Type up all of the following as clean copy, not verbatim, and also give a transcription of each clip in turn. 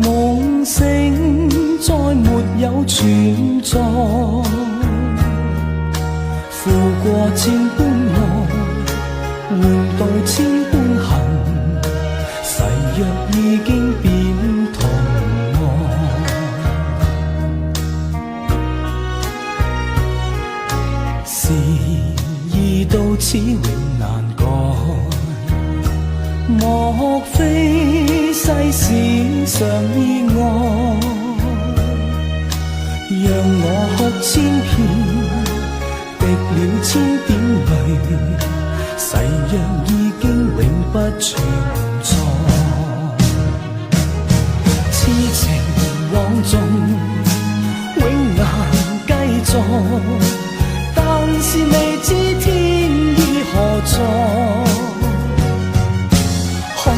夢醒再沒有存在，負過千般愛，換到千般恨，誓約已經變童話，事已到此永難改，莫非世事常意外，讓我哭千遍，滴了千點淚，誓約已經永不存在。痴情枉縱，永難繼續，但是未知天意何在。空餘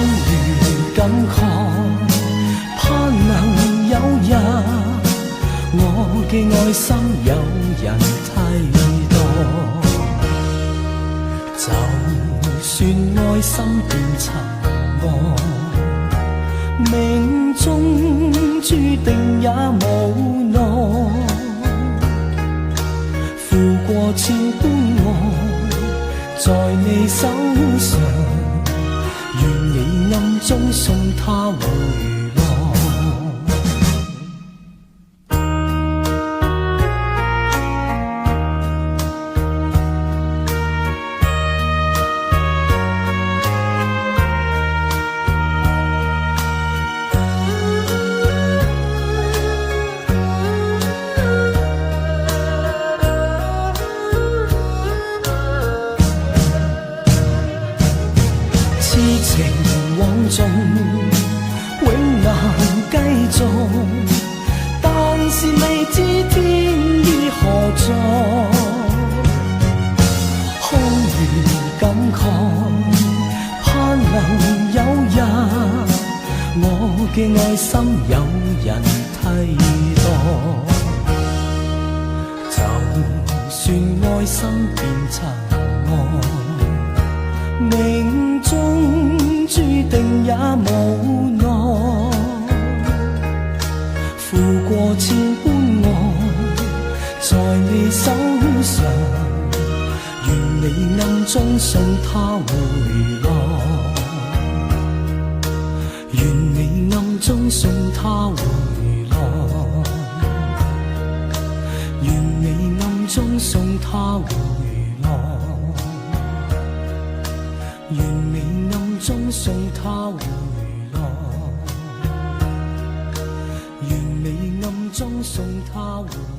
感慨，盼能有日，我嘅愛心有人替代。就算愛心變塵埃，命中注定也無奈。負過千般愛，在你手上，願你暗中送他回來。痴情枉縱，永難繼續，但是未知天意何在。空餘感慨，盼能有日，我嘅愛心有人替代。就算愛心變塵埃，命中注定也無奈。負過千般愛，在你手上，願你暗中送他回來。願你暗中送他回來。願你暗中送他回來。願你暗中送他回來。願你暗中送他回來。